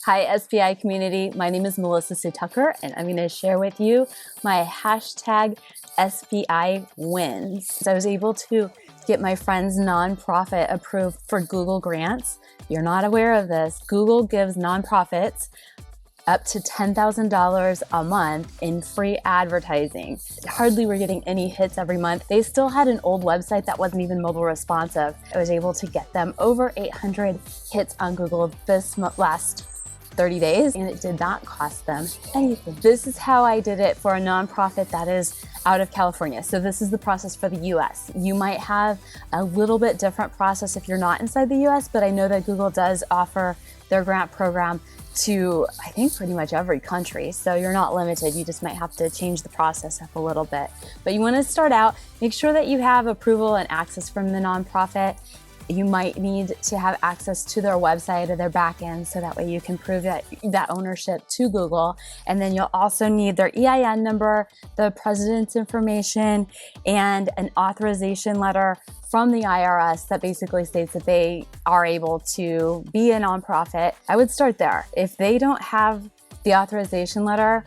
Hi SPI community, my name is Melissa Sue Tucker and I'm going to share with you my hashtag SPI wins. So I was able to get my friend's nonprofit approved for Google grants. You're not aware of this. Google gives nonprofits up to $10,000 a month in free advertising. Hardly were getting any hits every month. They still had an old website that wasn't even mobile responsive. I was able to get them over 800 hits on Google this last 30 days, and it did not cost them anything. This is how I did it for a nonprofit that is out of California. So this is the process for the US. You might have a little bit different process if you're not inside the US, but I know that Google does offer their grant program to, I think, pretty much every country. So you're not limited. You just might have to change the process up a little bit. But you want to start out, make sure that you have approval and access from the nonprofit. You might need to have access to their website or their backend so that way you can prove that ownership to Google. And then you'll also need their EIN number, the president's information, and an authorization letter from the IRS that basically states that they are able to be a nonprofit. I would start there. If they don't have the authorization letter,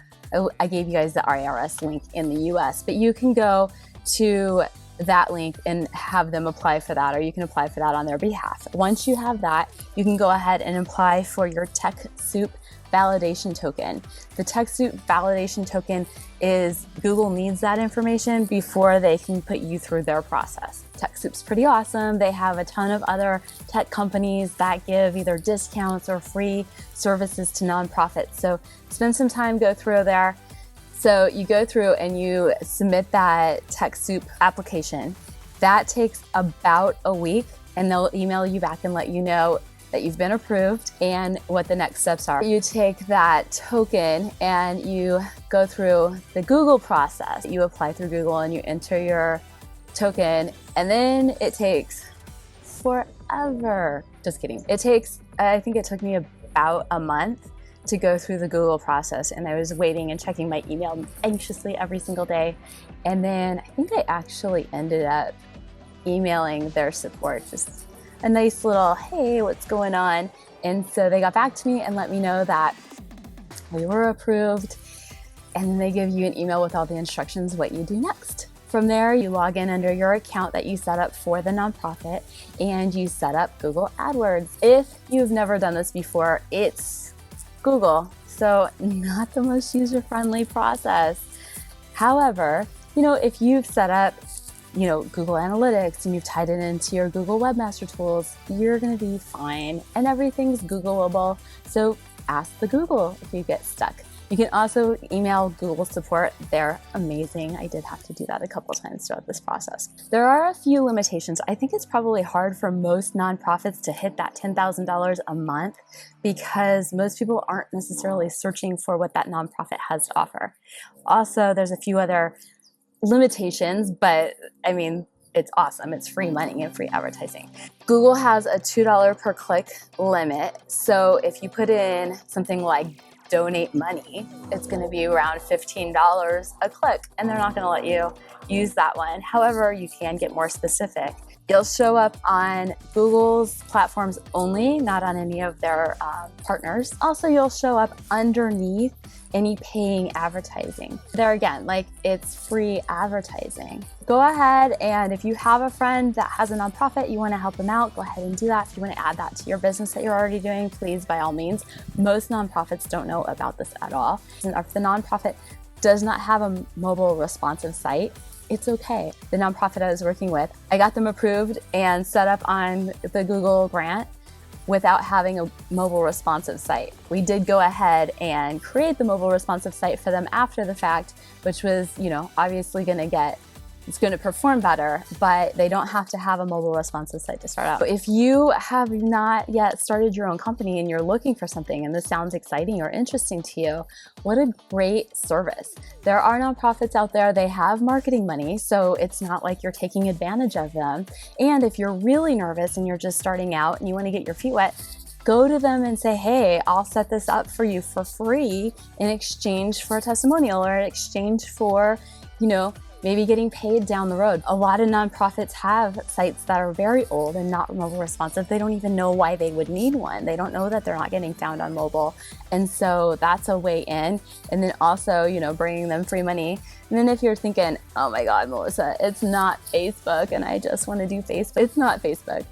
I gave you guys the IRS link in the US, but you can go to that link and have them apply for that, or you can apply for that on their behalf. Once you have that, you can go ahead and apply for your TechSoup validation token. The TechSoup validation token is Google needs that information before they can put you through their process. TechSoup's pretty awesome. They have a ton of other tech companies that give either discounts or free services to nonprofits. So spend some time, go through there. So you go through and you submit that TechSoup application. That takes about a week, and they'll email you back and let you know that you've been approved and what the next steps are. You take that token and you go through the Google process. You apply through Google and you enter your token, and then it takes forever. Just kidding. I think it took me about a month to go through the Google process, and I was waiting and checking my email anxiously every single day. And then I think I actually ended up emailing their support, just a nice little, hey, what's going on? And so they got back to me and let me know that we were approved, and then they give you an email with all the instructions what you do next. From there, you log in under your account that you set up for the nonprofit, and you set up Google Adwords. If you've never done this before, it's Google, so not the most user-friendly process. However, if you've set up, Google Analytics and you've tied it into your Google Webmaster Tools, you're going to be fine, and everything's Googleable. So ask the Google if you get stuck. You can also email Google support. They're amazing. I did have to do that a couple times throughout this process. There are a few limitations. I think it's probably hard for most nonprofits to hit that $10,000 a month because most people aren't necessarily searching for what that nonprofit has to offer. Also, there's a few other limitations, but I mean, it's awesome. It's free money and free advertising. Google has a $2 per click limit. So if you put in something like donate money, it's going to be around $15 a click, and they're not going to let you use that one. However, you can get more specific. You'll show up on Google's platforms only, not on any of their partners. Also, you'll show up underneath any paying advertising. There again, it's free advertising. Go ahead, and if you have a friend that has a nonprofit, you want to help them out, go ahead and do that. If you want to add that to your business that you're already doing, please, by all means. Most nonprofits don't know about this at all. And if the nonprofit does not have a mobile responsive site, it's okay. The nonprofit I was working with, I got them approved and set up on the Google grant without having a mobile responsive site. We did go ahead and create the mobile responsive site for them after the fact, which was, obviously it's going to perform better, but they don't have to have a mobile responsive site to start out. If you have not yet started your own company and you're looking for something and this sounds exciting or interesting to you, what a great service. There are nonprofits out there, they have marketing money, so it's not like you're taking advantage of them. And if you're really nervous and you're just starting out and you want to get your feet wet, go to them and say, hey, I'll set this up for you for free in exchange for a testimonial or in exchange for, maybe getting paid down the road. A lot of nonprofits have sites that are very old and not mobile responsive. They don't even know why they would need one. They don't know that they're not getting found on mobile. And so that's a way in. And then also, you know, bringing them free money. And then if you're thinking, oh my God, Melissa, it's not Facebook and I just want to do Facebook. It's not Facebook.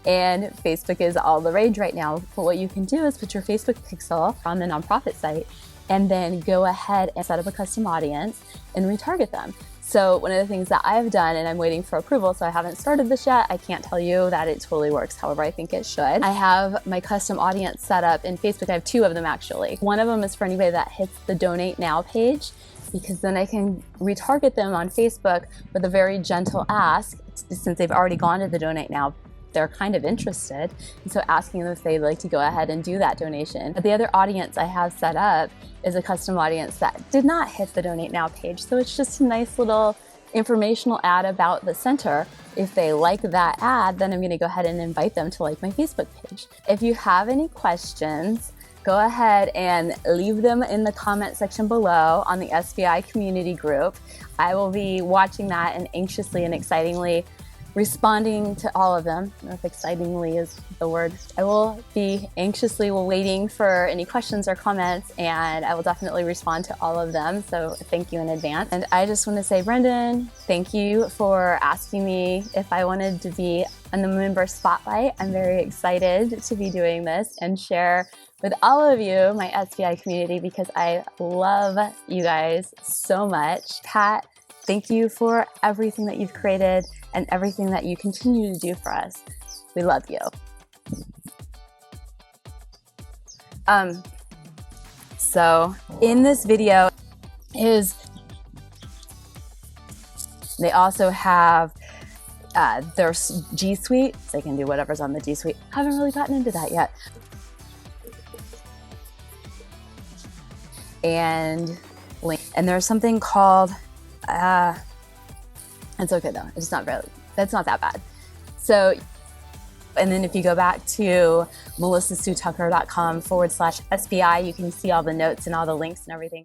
And Facebook is all the rage right now. But what you can do is put your Facebook pixel on the nonprofit site and then go ahead and set up a custom audience and retarget them. So one of the things that I've done, and I'm waiting for approval, so I haven't started this yet. I can't tell you that it totally works. However, I think it should. I have my custom audience set up in Facebook. I have 2 of them actually. One of them is for anybody that hits the Donate Now page, because then I can retarget them on Facebook with a very gentle ask. Since they've already gone to the Donate Now, they're kind of interested. And so asking them if they'd like to go ahead and do that donation. But the other audience I have set up is a custom audience that did not hit the Donate Now page. So it's just a nice little informational ad about the center. If they like that ad, then I'm going to go ahead and invite them to like my Facebook page. If you have any questions, go ahead and leave them in the comment section below on the SBI community group. I will be watching that and anxiously and excitingly responding to all of them. I don't know if excitingly is the word. I will be anxiously waiting for any questions or comments, and I will definitely respond to all of them. So thank you in advance. And I just want to say, Brendan, thank you for asking me if I wanted to be on the member spotlight. I'm very excited to be doing this and share with all of you, my SBI community, because I love you guys so much. Pat, thank you for everything that you've created and everything that you continue to do for us. We love you. So in this video they also have their G Suite. So they can do whatever's on the G Suite. Haven't really gotten into that yet. And there's something called it's okay though. It's not really, that's not that bad. So, and then if you go back to melissasuetucker.com/SBI, you can see all the notes and all the links and everything.